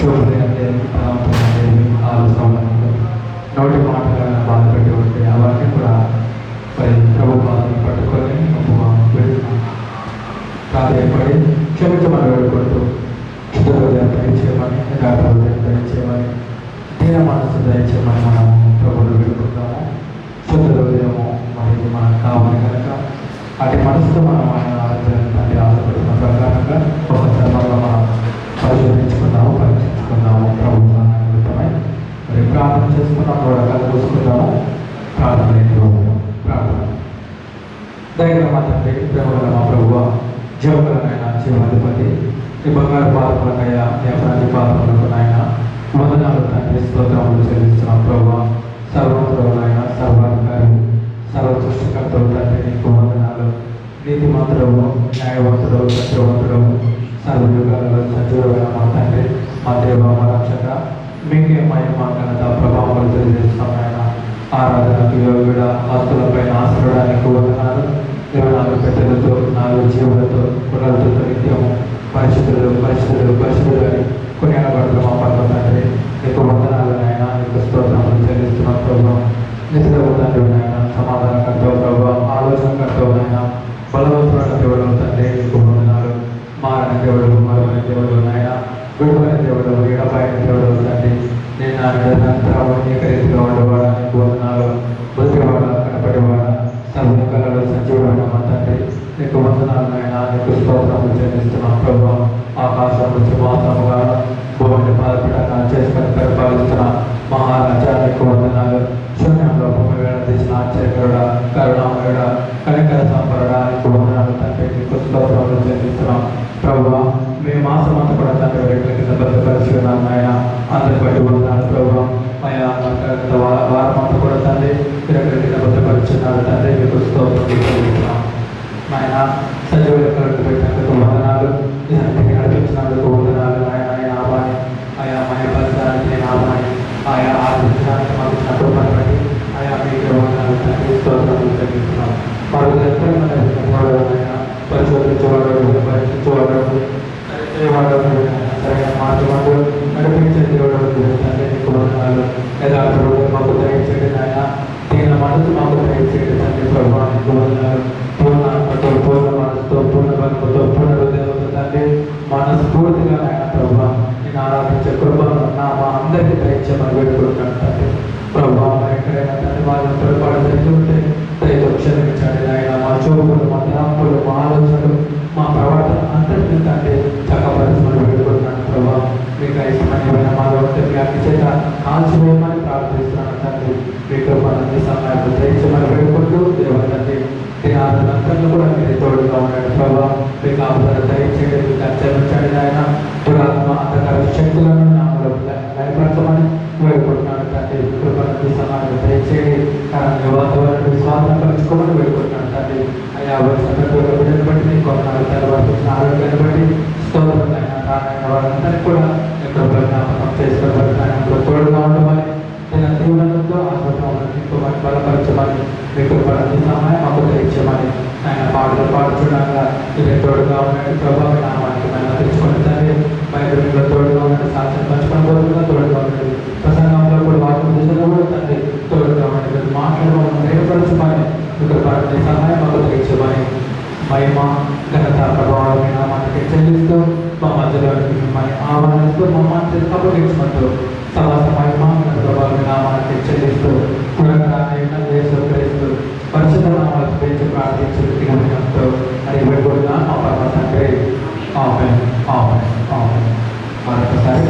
చూపులు అంటే తలంపు అంటే ఆలోచన నోటి మాటలను బాధపెట్టి ఉంటే అవన్నీ కూడా మరి ప్రభు బాధను పట్టుకొని ప్రాధాన్యపడి క్షమించమని వేడుకుంటూ హృదయం దయచేయమని హృదయం దయచేయమని దీన మనసు దయచేయమని మనం ప్రభువులు వేడుకుంటాము. శుద్ధ హృదయము మరి మనకు కావాలి కనుక అటు మనసుతో మనం ఆయన ఆరాధన ఆశపడుతున్న ప్రకారంగా ఒక చర్మంలో మనం పరిశోధించుకున్నాము, పరీక్షించుకున్నాము. ప్రభు నిమిత్తమై మరి ప్రార్థన చేసుకున్నాము, కూడా కలుపుకుందాము. ప్రార్థన ప్రార్థన దయగల మా తండ్రి, ప్రేమగల మా ప్రభువ, జీవగలనైనా జీవాధిపతి, ఈ బంగారు పాత్రలకయ్యా అపరాధి పాత్రలకు నాయన వందనాలు తండ్రి, స్తోత్రములు చెల్లిస్తున్నాం. ప్రభువ సర్వోత్తరులైన సర్వాధికారి సర్వ సృష్టికర్తలు తండ్రి, నీకు వందనాలు. నీతిమంతుడవు, న్యాయవంతుడవు, సత్యవంతుడవు, సర్వయుగాలలో సజీవుడైన మా తండ్రి, మా దేవ, మా రక్షక, మీకే మహిమ ఘనత ప్రభావాలు తెలియజేస్తున్నాం. ఆయన ఆరాధనకు యోగుడ, ఆస్తులపైన ఆశ్రయడానికి వందనాలు. 24 పెద్దలతో 4 జీవులతో కులాలతో నిత్యము పరిశుద్ధులు అని కొనియాడబడుతున్న మా పట్ల తండ్రి, నీకు వందనాలు నాయన, నీకు స్తోత్రములు చెల్లిస్తున్నాం. ప్రభావం నిజంగా తండ్రి నాయన, సమాధానకర్తవు ప్రభావ, ఆలోచనకర్తవు నాయన, బలవంతుడైన దేవుడు తండ్రి, నీకు వందనాలు. మారణ దేవుడు, మరువైన దేవుడు నాయన, విడువైన దేవుడు, ఎడపైన దేవుడు తండ్రి, నేను నా నిరంతరం ఏకరీతిగా ఉండేవాడ, నీకు వందనాలు. బతివాడ, కనపడేవాడ, సర్వకాలలో సజీవుడైన మా తండ్రి, నీకు వందనాలు నాయన, నీకు స్తోత్రములు చెల్లిస్తున్నాం. ప్రభావం ఆకాశము సింహాసనముగా భూమిని పాదపీఠంగా చేసుకొని పరిపాలిస్తున్న మహారాజా, నీకు వందనాలు. శూన్యంలో భూమి వేడదీసిన ఆశ్చర్యకరుడ, కరుణామయుడ, కనికర సంపరుడ, నీకు వందనాలు తండ్రి, నీకు స్తోత్రములు చెల్లిస్తున్నాం. ప్రభువా, మేము మాసమంతా కూడా తండ్రి రెట్ల కింద భద్రపరిచి ఉన్నాం నాయన, అందరి బట్టి వందనాలు. ప్రభువా, వారమంతా కూడా తండ్రి రెట్ల కింద భద్రపరిచున్నారు తండ్రి, మీకు స్తోత్రములు చెల్లిస్తున్నాం. ఆయన సజీవుల కరెంటు పెట్టినందుకు వందనాలు, ఇదంటికి నడిపించినందుకు వందనాలు. ఆయన నామాన్ని, ఆయా మయపరచడానికి నామాన్ని, ఆయా ఆర్థించడానికి మాకు నటుపని బట్టి ఆయా మీకు వందనాలు తండ్రి, స్తోత్రములు చెల్లిస్తున్నాం. మరొక ఆయన పరిశోధించేవాడు, పరీక్షించేవాడు, సరైన మార్గంలో నడిపించే దేవుడు తండ్రి, నీకు వందనాలు. యథార్థుడు మాకు దయచేయండి నాయన, దీని మనసు మాకు దయచేయండి తండ్రి. ప్రభావ నీకు వందనాలు. పూర్ణ ఆత్మతో, పూర్ణ మనసుతో, పూర్ణ బలముతో, పూర్ణ హృదయంతో తండ్రి, మనస్ఫూర్తిగా ఆయన ప్రభావ నేను ఆరాధించే కృపను మా అందరికీ దయచేయమని వేడుకుంటున్నాను తండ్రి. ప్రభావ ఎక్కడైనా తండ్రి వాళ్ళని పొరపాటు జరుగుతుంటే దయతో క్షమించండి ఆయన. మా చూపులు, మా తలంపులు, మా ఆలోచనలు, మా ప్రవర్తన అందరికీ తండ్రి చక్కపరచమని వేడుకుంటున్నాను. ప్రభావ మీకు ఇష్టమైన మా మీ అన్ని చేత కాల్చివేయమని ప్రార్థిస్తున్నాను తండ్రి. మీ కృపను సమయాన్ని దయచేయమని వేడుకుంటూ దేవ తండ్రి దినాలంతా కూడా మీరు తోడుగా ఉన్నాడు. ప్రభావ మీకు ఆపదలు దయచేయండి, క్షమించండి ఆయన. దురాత్మ అంధకార శక్తులను నామలో భయపరచమని వేడుకుంటున్నాను తండ్రి. కృపను సమాజం దయచేయండి. కానీ వాతావరణ విశ్వాసం పరచుకోమని వేడుకుంటున్నాను తండ్రి. అయ్యా వచ్చిన బిడ్డను బట్టి నీకు కొన్నాడు తర్వాత ఆరోగ్యాన్ని బట్టి స్తోత్రం అయినా రానైన వాళ్ళందరినీ కూడా ఎక్కడ జ్ఞాపకం చేసుకోబడుతున్నాను. తోడుగా ఉండమని నేను తీవ్రంతో ఆశ్రమం బలపరచమని మీకు ప్రతి సమయం మాకు తెచ్చమని ఆయన పాటలు పాడుచుండగా ఇది తోడుగా ఉన్నాడు. ప్రభావ నామానికి మేము తెచ్చుకుని తండ్రి, బైబిల్లో తోడుగా ఉన్నాడు, సాక్ష్యం పంచుకొని పోతున్నా తోడుగా ఉన్నాడు, ప్రసంగంలో కూడా వాటి దిశలో కూడా తండ్రి తోడుగా ఉన్నాడు. మాట్లాడడం మేలుపరచమని మీకు ప్రతి సహాయం మాకు తెచ్చమని మహిమ ఘనత ప్రభావం నామానికి చెల్లిస్తూ మా మధ్యలో మిమ్మల్ని ఆహ్వానిస్తూ మమ్మల్ని అప్పగించమంటూ సమస్త మహిమ ప్రభావం నామానికి చెల్లిస్తూ యేసుక్రీస్తు పరిశుద్ధ నామాలకు పెంచి ప్రార్థించుకుంటూ అని వేడుకుంటున్నా మా పరమ తండ్రి. ఆమేన్, ఆమేన్, ఆమేన్. మరొకసారి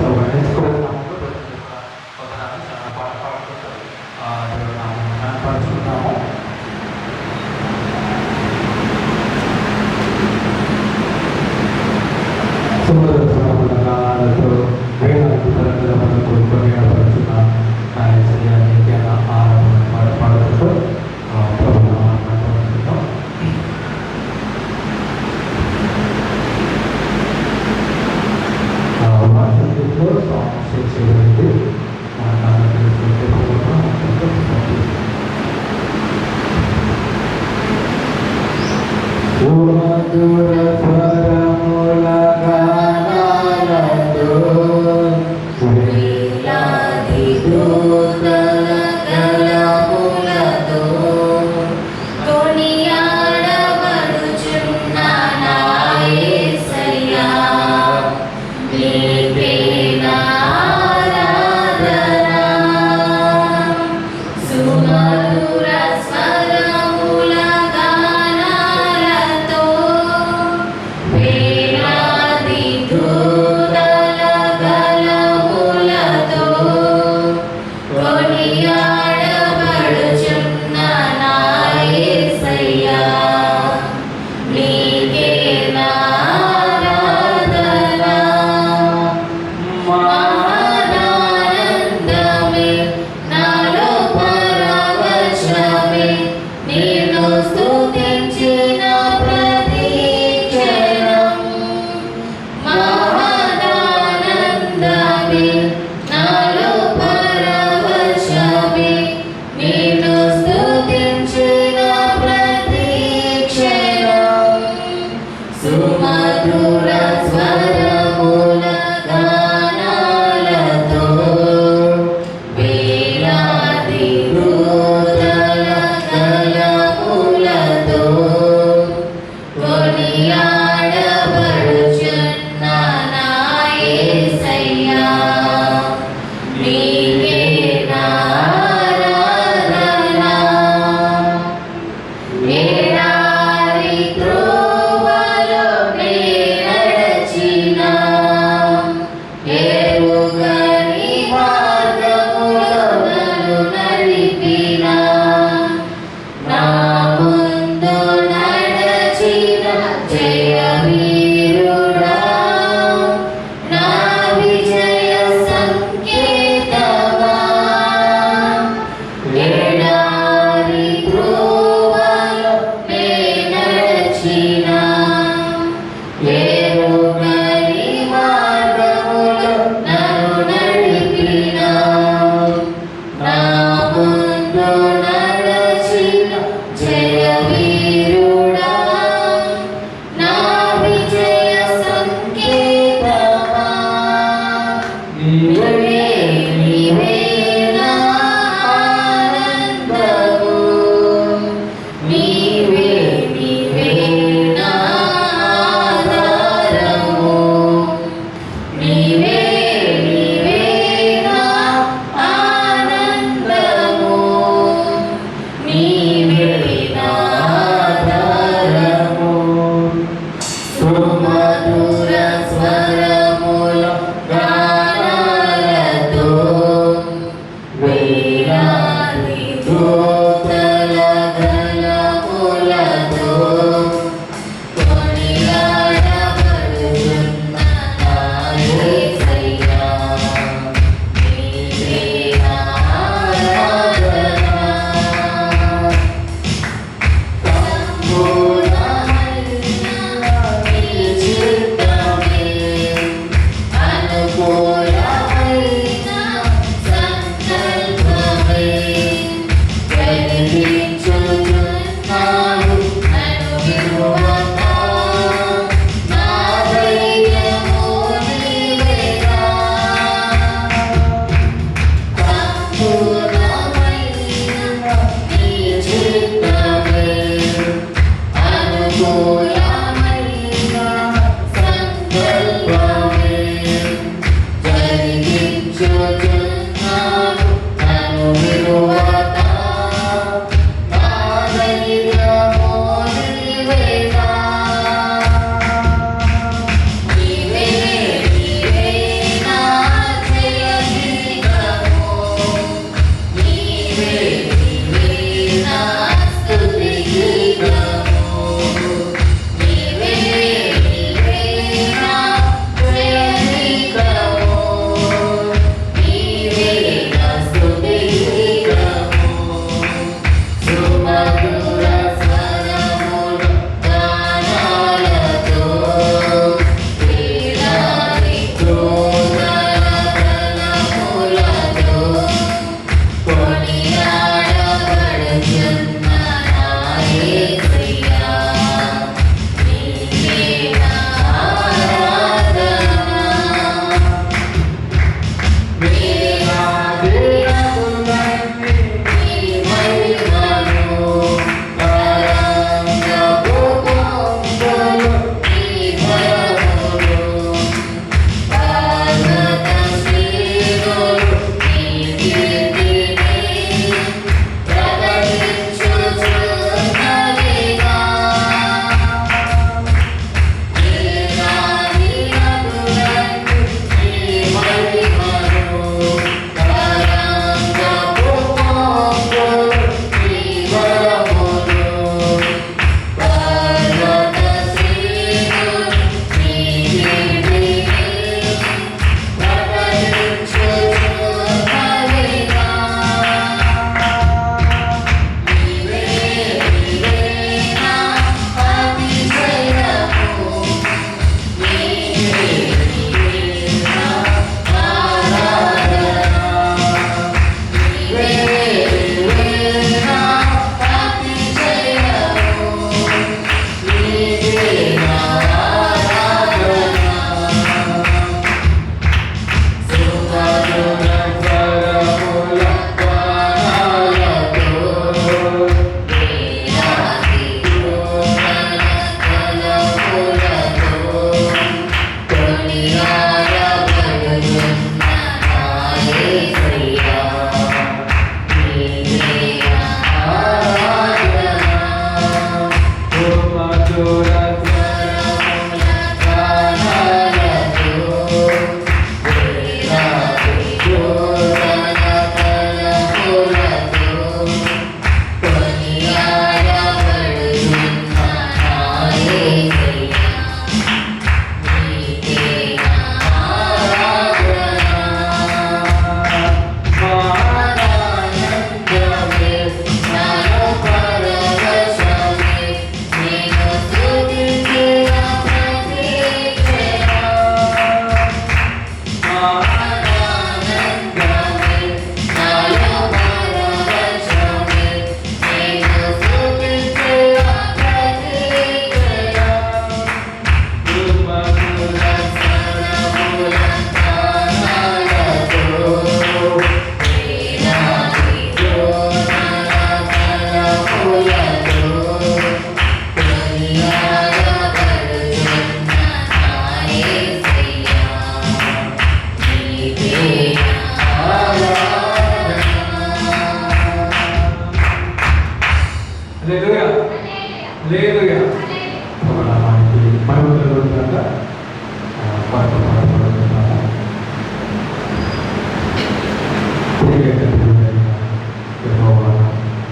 పరుచుకున్నాము. సుమధురతో వేదాలకు తరగతులను కొనుక్కొని పరుచున్న ఆయన శరీరానికి ఆరంభం పడుతూ Amen.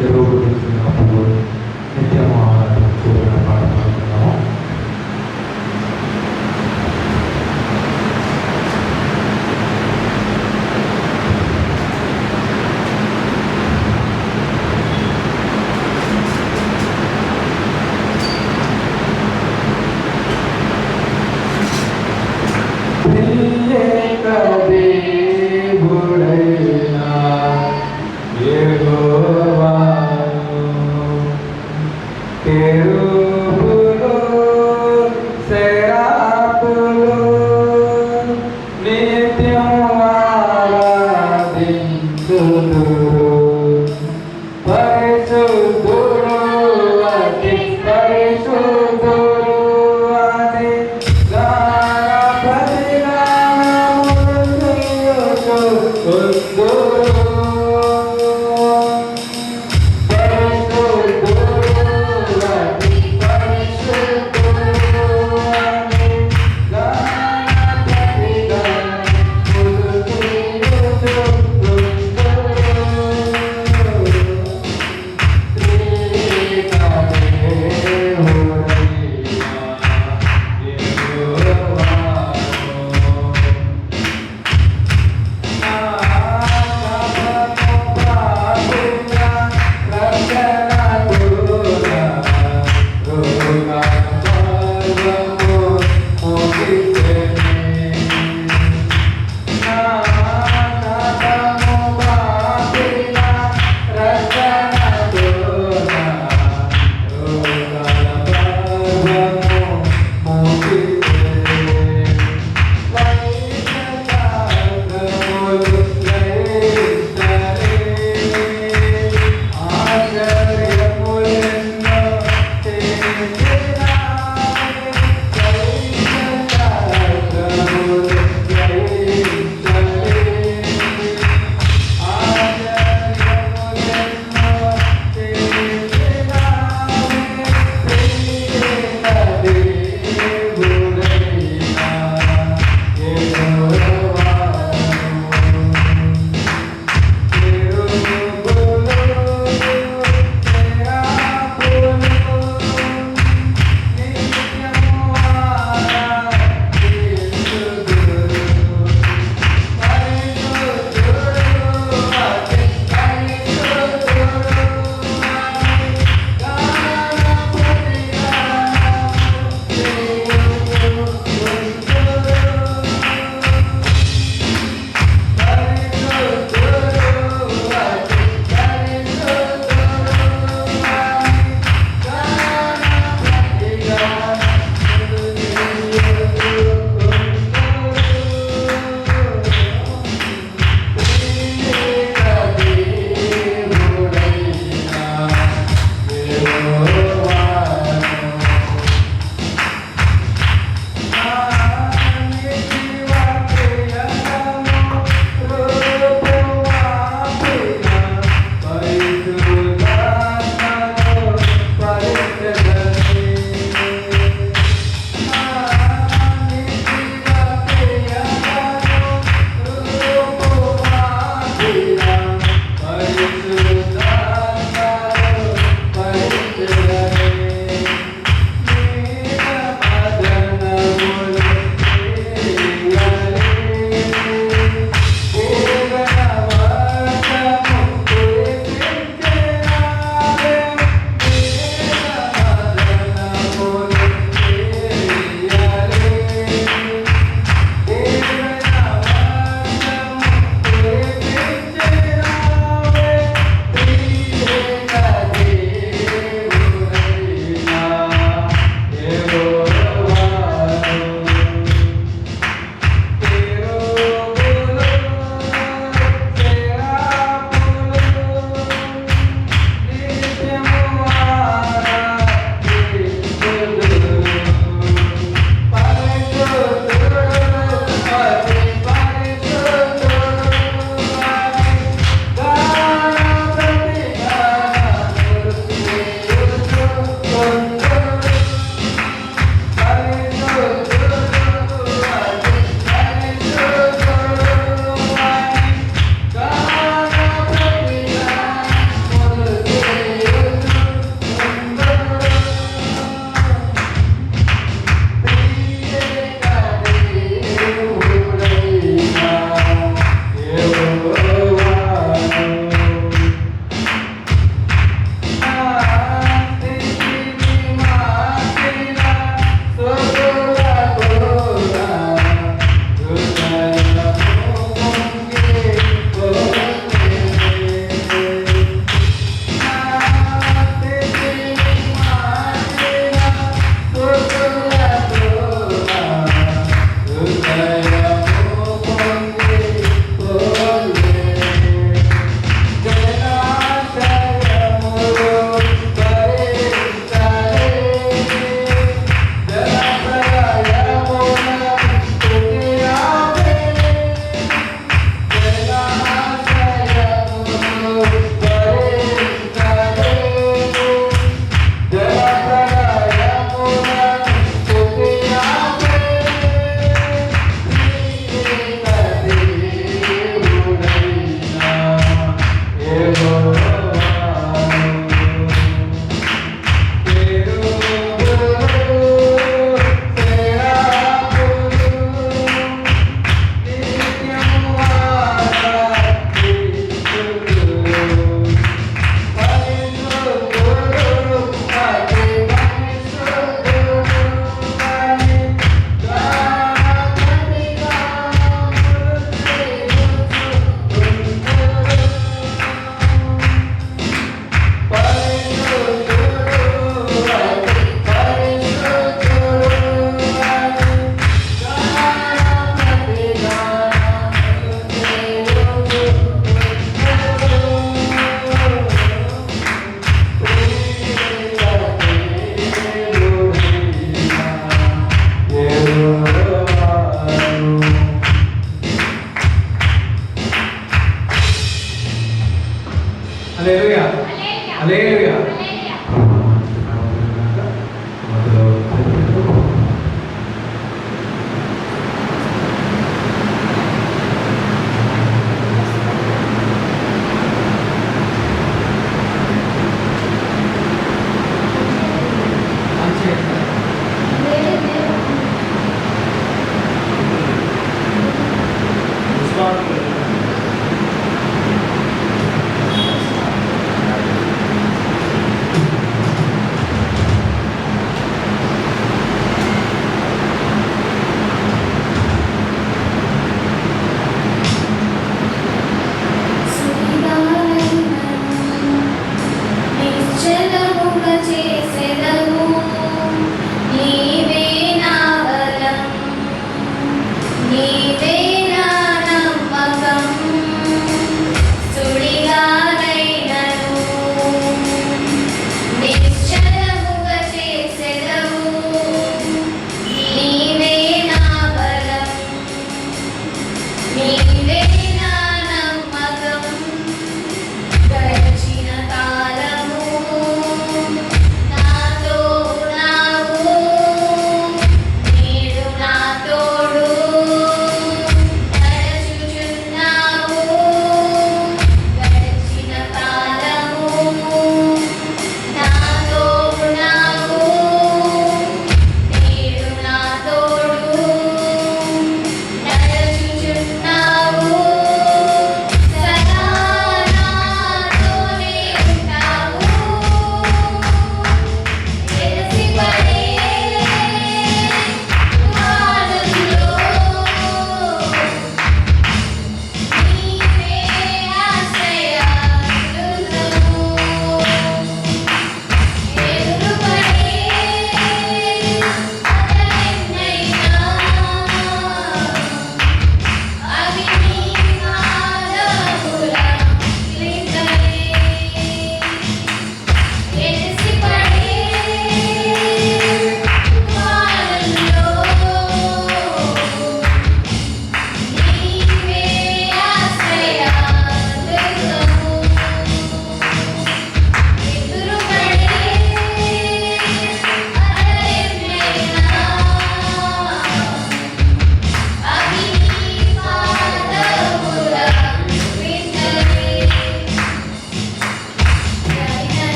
ఎరువులు నిత్యము ఆరాధన చూపిన పాట పాడుతున్నాము. దేవుడైనా యెహోవాను హల్లెలూయా హల్లెలూయా. మొదలు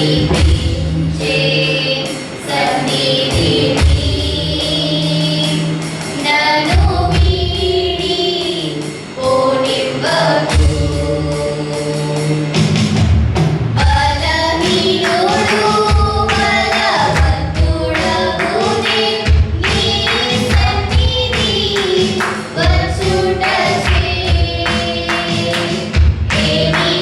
నడిపించే సన్నిధిని నన్ను వీడి పోనివ్వకు. బలహీనుడు బలవంతుడగునే నీ సన్నిధి వచ్చుటచే ఏమీ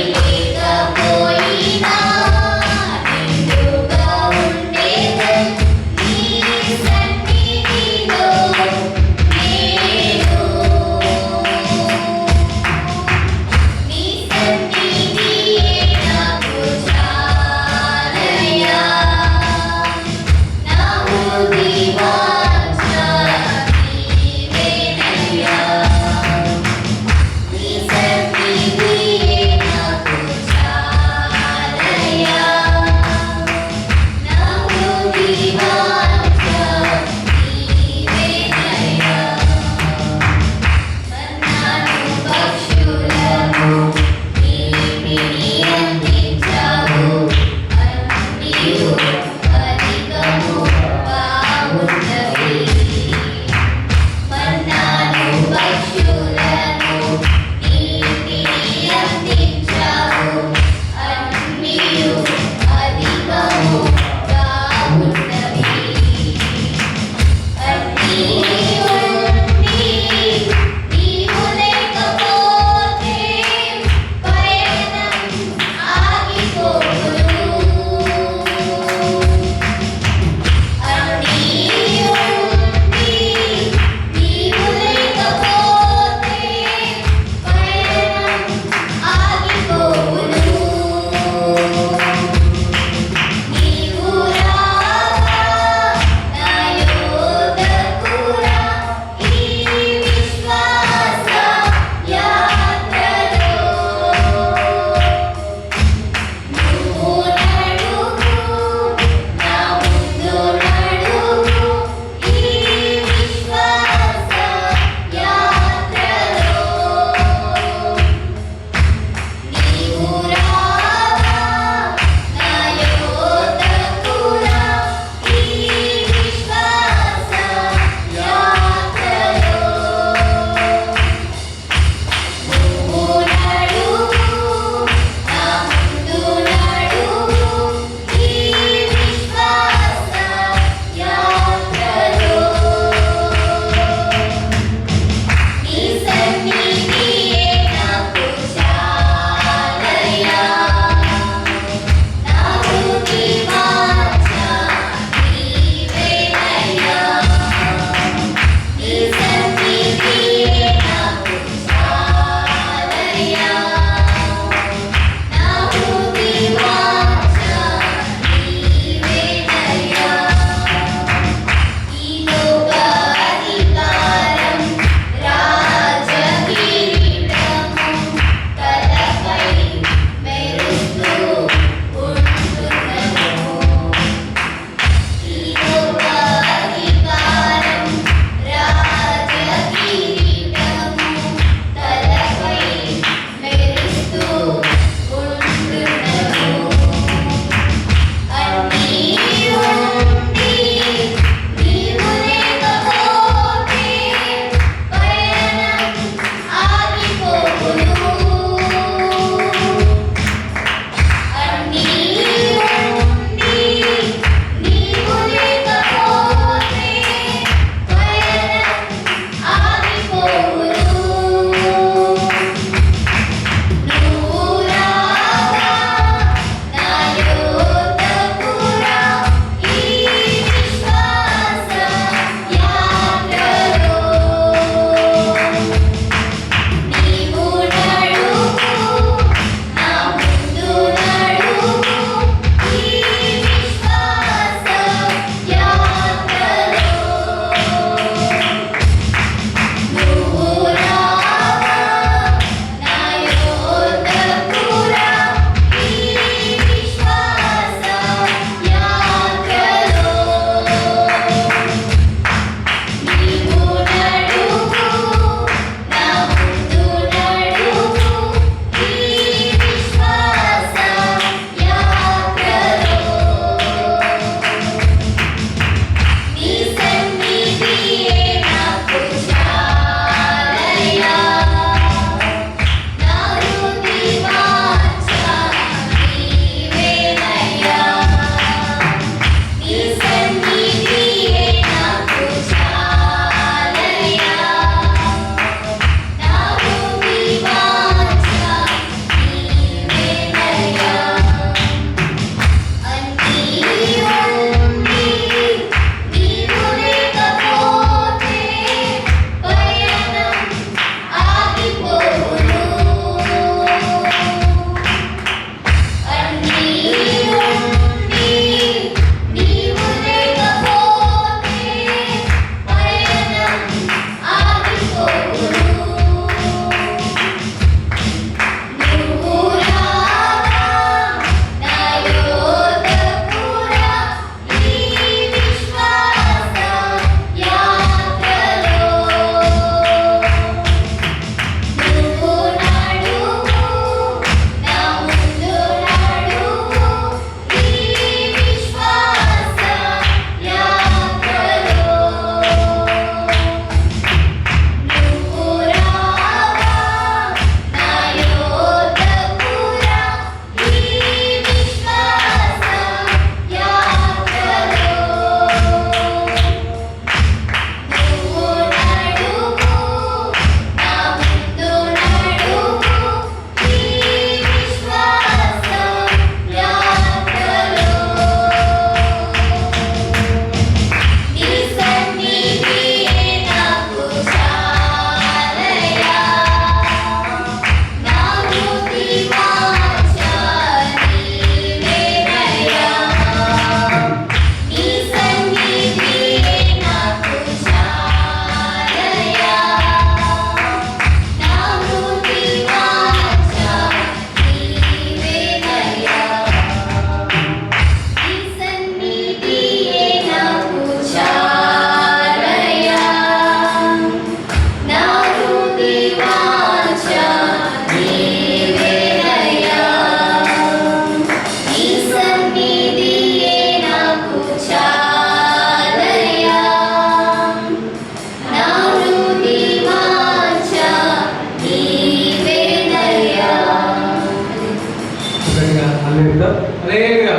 చెప్తాం. హల్లెలూయా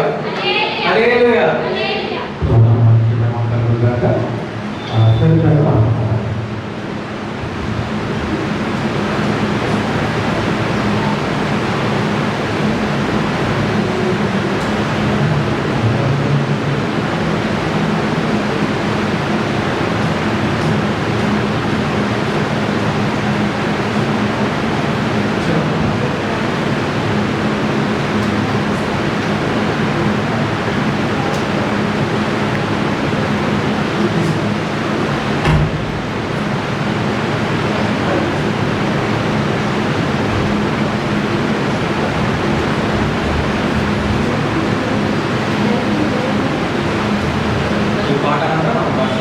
హల్లెలూయా. ప్రభువు మనకి నమ్మకం గాక. సరిగ్గా ఈ పాట అంతా మన భాష.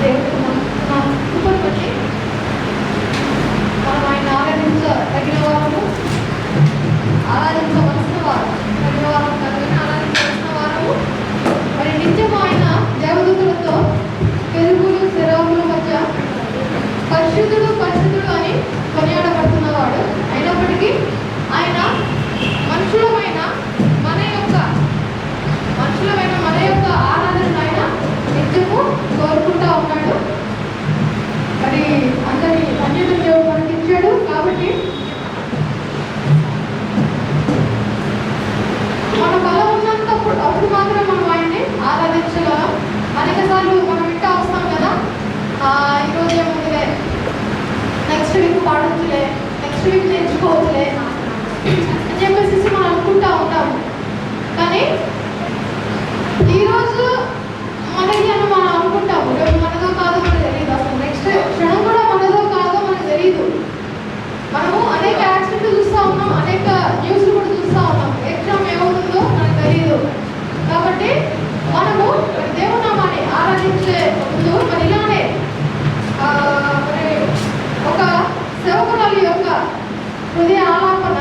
దేవుడికి మనం కృపని మనం ఆయన ఆరాధించదగిన వారము, ఆరాధించవలసిన వారు, తగిన వారం కనుక ఆరాధించవలసిన వారము. మరి నిత్యం ఆయన దేవదూతలతో పెరుగులు శిరవుల మధ్య పరిశుద్ధుడు పరిశుద్ధుడు అని కొనియాడబడుతున్నవాడు. అయినప్పటికీ ఆయన మనుషులమైన మన యొక్క ఆరాధన ఆయన నిత్యము కోరుకుంటా ఉన్నాడు. మరి అందరి అన్యత దేవుడు మనకి ఇచ్చాడు కాబట్టి మన బలం ఉన్నంతప్పుడు అప్పుడు మాత్రం మనం ఆయన్ని ఆరాధించగలం. అనేక సార్లు మనం వింటా వస్తాం కదా, ఈరోజు ఏముందిలే, నెక్స్ట్ వీక్ పాడొచ్చులే, నెక్స్ట్ వీక్ నేర్చుకోవచ్చులే అని చెప్పేసి మనం అనుకుంటా ఉంటాము. కానీ ఈరోజు మనకి అని మనం అనుకుంటాము, రేపు మనదో కాదో మనకు తెలియదు. అసలు నెక్స్ట్ క్షణం కూడా మనదో కాదో మనకు తెలియదు. మనము అనేక యాక్సిడెంట్లు చూస్తూ ఉన్నాం, అనేక న్యూస్లు కూడా చూస్తూ ఉన్నాం. ఎగ్జామ్ ఏమవుతుందో మనకు తెలియదు. కాబట్టి మనము దేవునామాన్ని ఆరాధించే ముందు మరి ఇలానే మరి ఒక సేవకురాలి యొక్క హృదయ ఆలాపన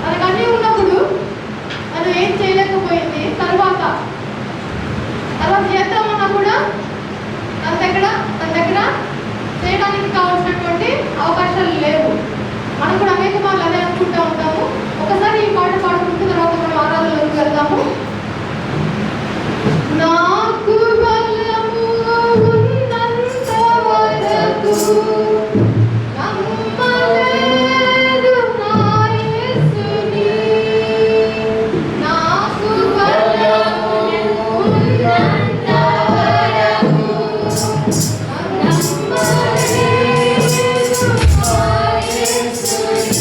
మనకు అన్నీ ఉన్నప్పుడు మనం ఏం చేయలేకపోయింది. తర్వాత చేద్దామన్నా కూడా తన దగ్గర చేయడానికి కావాల్సినటువంటి అవకాశాలు లేవు. మనం కూడా అనేక మార్లు అదే అనుకుంటూ ఉంటాము. ఒకసారి ఈ పాట పాడుకుంటూ తర్వాత మనం ఆరాధనలోకి వెళ్దాము. నాకు బలము ఉన్నంత వరకు నమ్మలేదు నా యేసుని. నాకు బలము ఉన్నంత వరకు నమ్మలేదు నా యేసుని.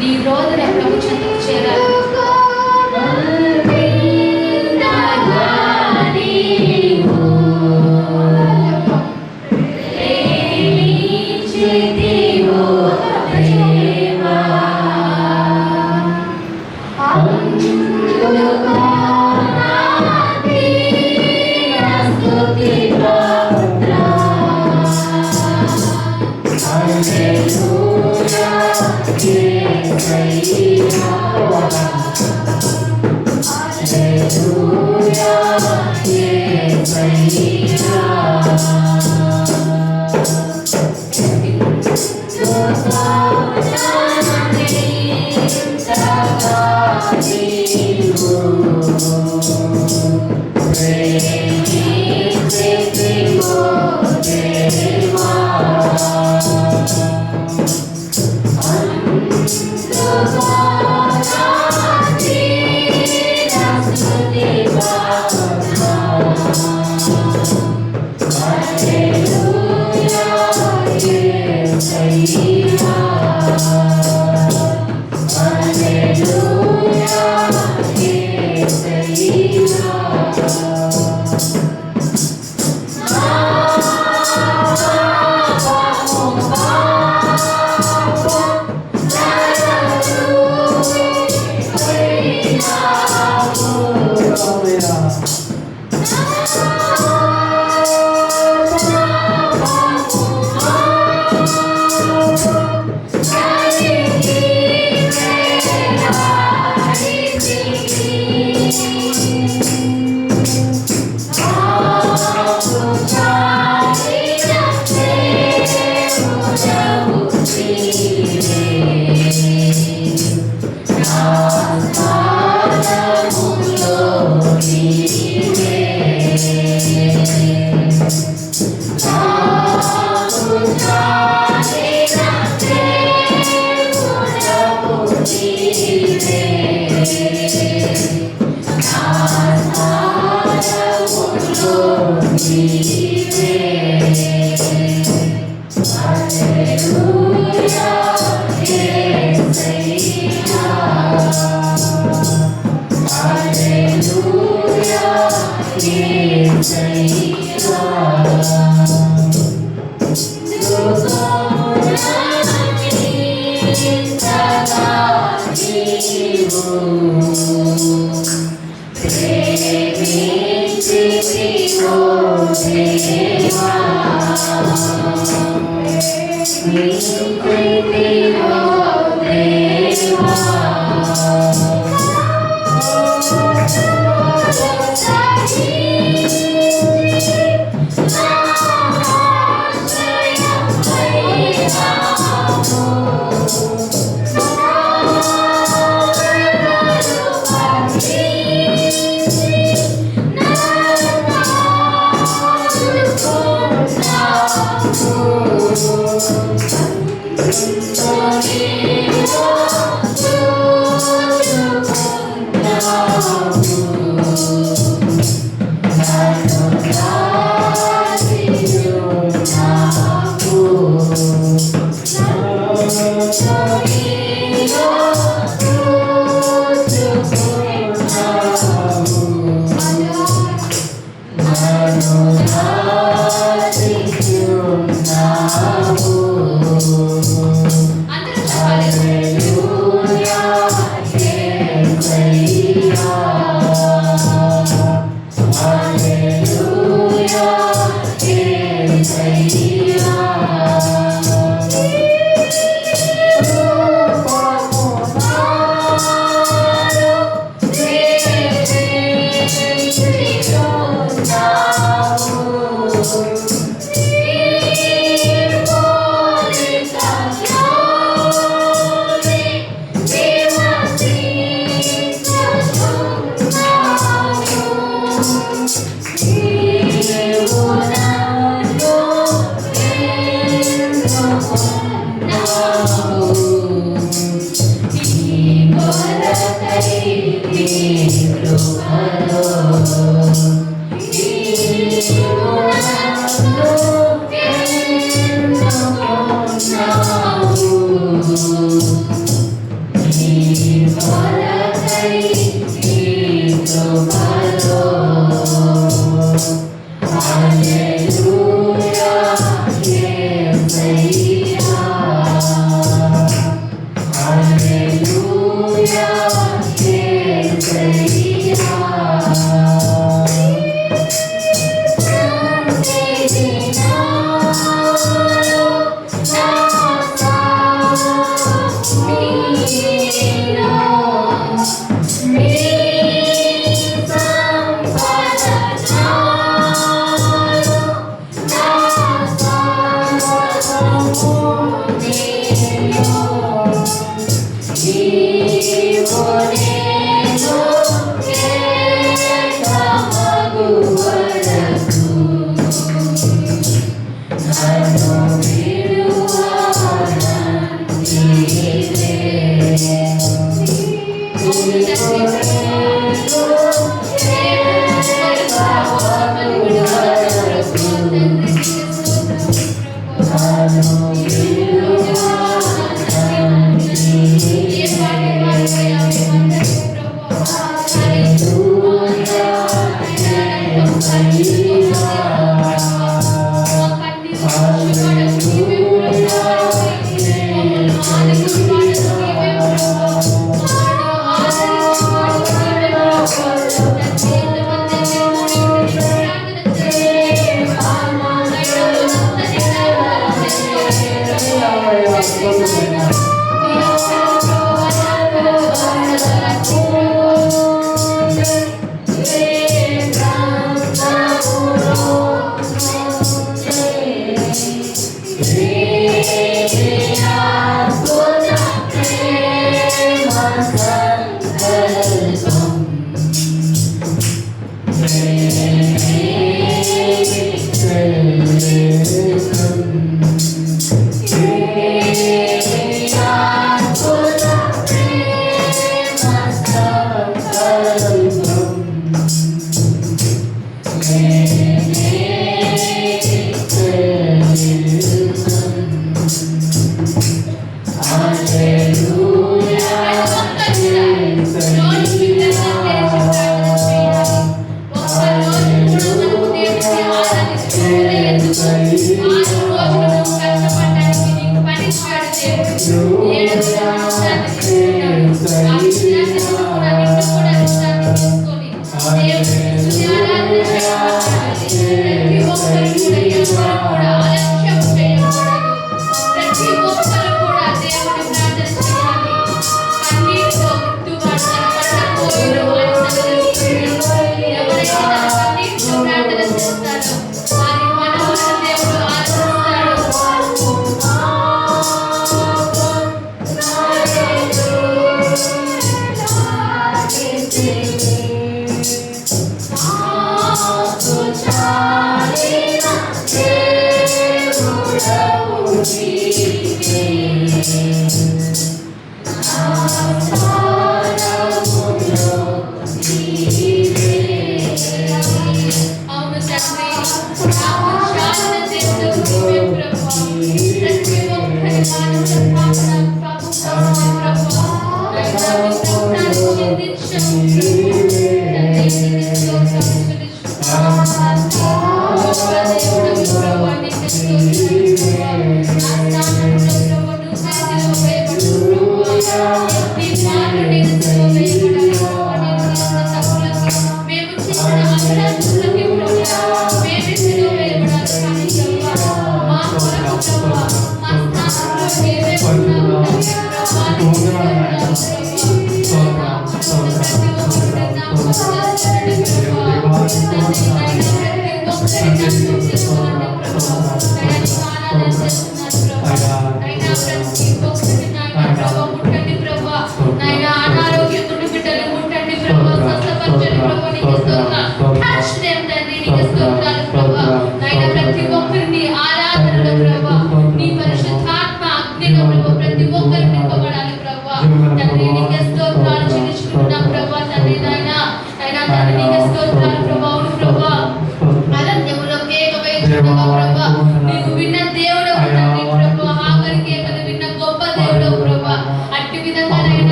నీ రోజున ప్రభు చెంతకు చేరాలి.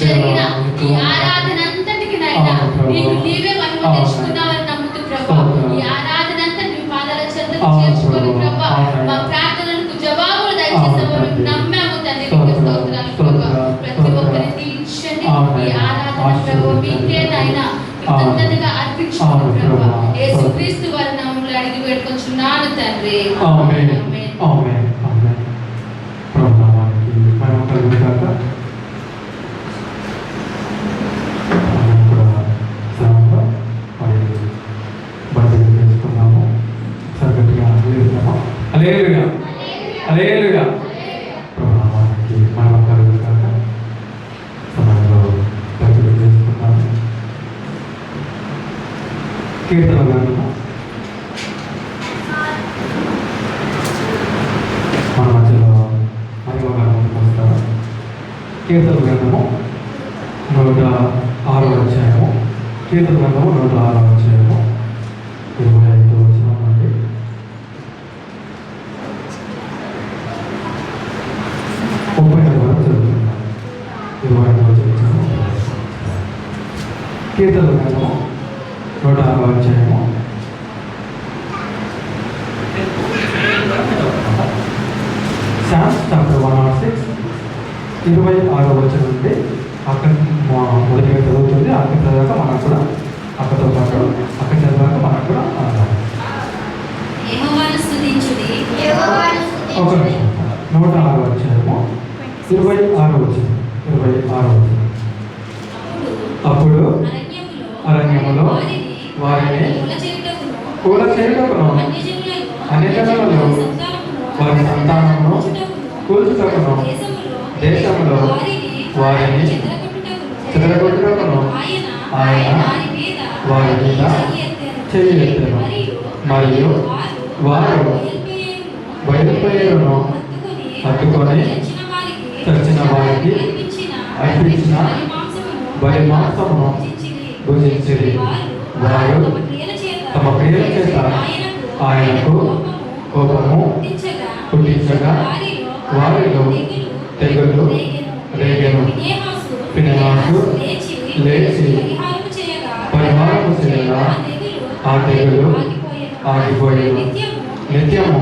జరిగిన ఈ ఆరాధన అంతటికి నాయనా నీకు నీవే మహిమ తెచ్చుకున్నావని తండ్రి. ఆమేన్. ఆమేన్. ఆమేన్. ప్రభునామానికి మహిమ కలుగును గాక. మనం కూడా శ్రమంగా మరి బదిలీ చేసుకున్నాము. సరిగ్గా హల్లెలూయా. హల్లెలూయా. హల్లెలూయా. ప్రభునామానికి మహిమ కలుగును గాక. సమయంలో బదిలీ చేసుకున్నాము. కీర్తన గ్రంథము మన మధ్యలో మహిమ గ్రంథం వస్తారు. కీర్తన గ్రంథము 106వ అధ్యాయము. కీర్తన గ్రంథము 106వ అధ్యాయము 25వ వచనం నుండి 30వ వరకు చదువుతున్నాం. 25వ వచనం. కీర్తన గ్రంథము 106వ అధ్యాయము Psalms chapter 106 26వ వచనం నుండి అక్కడ మొదటిగా చదువుతుంది. అక్కడ చదివాక మనకు కూడా అక్కడతో పాటు అక్కడ చదివాక మనకు కూడా అర్థం. యెహోవాను స్తుతించుడి. ఒక నిమిషం. 106వ అధ్యాయము 26వ వచనం. 26వ వచనం. అప్పుడు అరణ్యములో వారిని కూల చేయుటకును అన్యజనులలో వారి సంతానమును కూల్చుటకును దేశములో వారిని చెదరగొట్టుటకును ఆయన వారి మీద చెయ్యి ఎత్తెను. మరియు వారు బయలుపేరును హత్తుకొని చచ్చిన వారికి అర్పించిన బలి మాంసమును భుజించిరి. వారు తమ క్రియల చేత ఆయనకు కోపము పుట్టించగా వారిలో తెగులు రేగెను. ఫినెహాసు లేచి పరిహారము చేయగా ఆ తెగులు ఆగిపోయేను. నిత్యము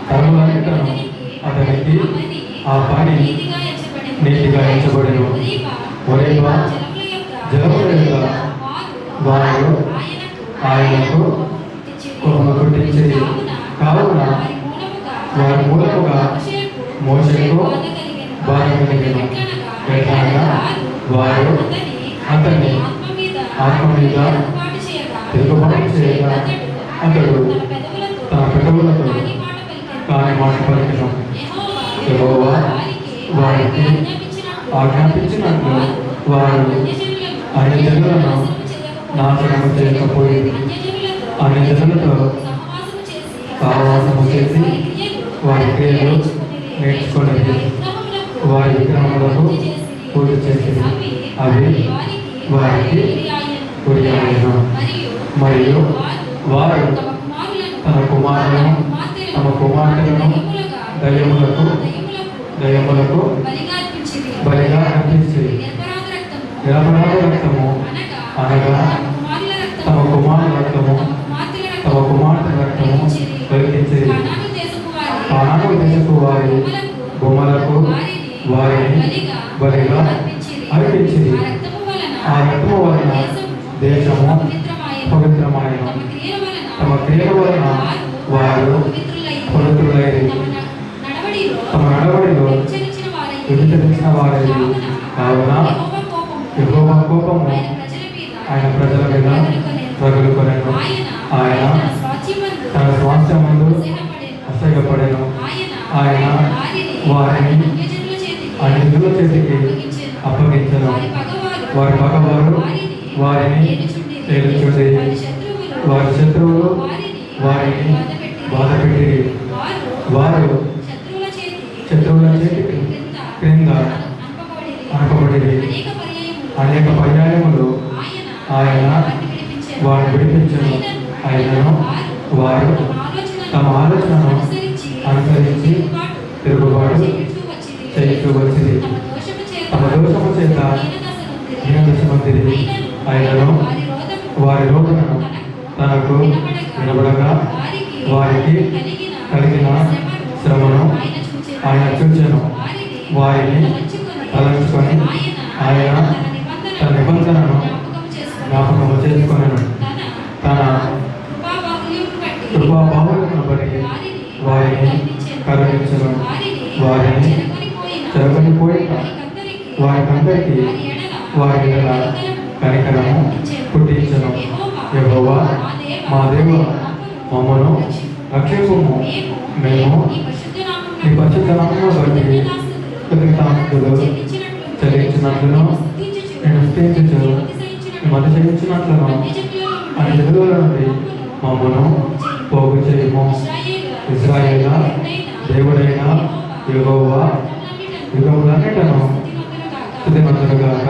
తరములన్నిటను అతనికి ఆ పని నీతిగా ఎంచబడెను. ఒరేవా జలముల యొక్క వారు ఆయనకు కోపము పుట్టించిరి. కావున వారి మూలముగా మోషేకు బాధ కలిగెను. ఎట్లనగా వారు అతన్ని ఆత్మ మీద తిరుగుబాటు చేయగా అతడు తన పెదవులతో కాని మాట పలికెను. యెహోవా వారికి ఆజ్ఞాపించినట్లు వారు అన్యజనులను నాశనము చేయకపోయింది. అన్యజనులతో సహవాసము చేసి వారి క్రియలు నేర్చుకునేది. వారి విగ్రహములకు పూజ చేసేది. అవి వారికి ఉరియాయను. మరియు వారు తమ కుమారులను దయ్యములకు బలిగా అర్పించి నిరపరాధ రక్తము అనగా తమ కుమారుల రక్తము వెలిగించి కానాను దేశపు వారి బొమ్మలకు వారిని బలిగా అర్పించిరి. ఆ రక్తము వలన దేశము పవిత్రమైన తమ క్రియల వలన వారు పవిత్రులైరి. తమ నడవడిలో విభజించిన వారి కావున యెహోవా కోపము ఆయన ప్రజల మీద రగులుకొనెను. ఆయన తన స్వాస్థ్యమందు అసహ్యపడెను. ఆయన వారిని అన్యజనుల చేతికి అప్పగించెను. వారి పగవారు వారిని తేల్చుండి వారి శత్రువులు వారిని బాధపెట్టిరి. వారు శత్రువుల చేతికి క్రింద అనపబడిరి. అనేక పర్యాయములు ఆయన వారిని విడిపించెను. ఆయనను వారు తమ ఆలోచనను అనుసరించి తిరుగుబాటు చేస్తూ వచ్చింది. తమ దోషము చేత దీనదశమందిరి. ఆయనను వారి రోగులను తనకు వినబడగా వారికి కలిగిన శ్రమను ఆయన చూచెను. వారిని తలంచుకొని ఆయన తన నిబంధనను జ్ఞాపకము చేసుకొనెను. తన కృపాబాహుల్యమును బట్టి అందరికీ వారి ఎడల కనికరము పుట్టించను. యెహోవా మా దేవ మమ్మను రక్షింపుము. మేము నీ పరిశుద్ధ నామమును బట్టి కృతజ్ఞతాస్తుతులు చెల్లించినట్లును నేను స్తుతించుచు మిమ్మల్ని చేయించినట్లును అని జనుల నుండి మమ్మను పోగు చేయము. ఇశ్రాయేల దేవుడైన యెహోవా యుగములన్నిటను స్తుతిమంతులుగాక.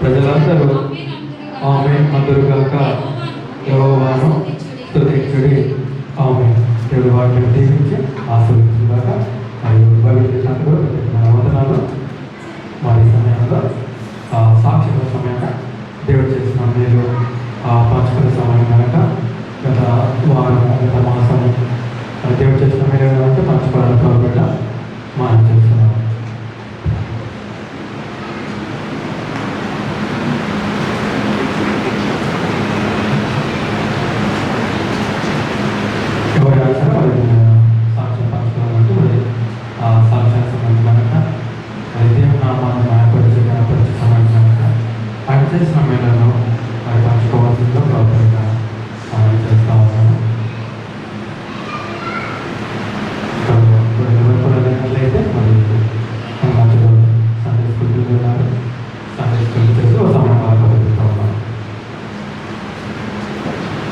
ప్రజలందరూ ఆమేన్ అందురుగాక. యెహోవాను స్తుతించుడి. ఆమేన్. దేవుడి వాక్యం దీవించి ఆశీర్వదించుగాక. మరియు భవిష్యత్తు వందనాలు. మరి సమయంలో సాక్షిల సమయంగా దేవుడు చేసిన మీరు పంచుకునే సమయం కనుక గత వారం గత మాసం దేవుడు చేసిన మీరు ఏమంటే పంచుకోవడానికి కోరుకుంటా మా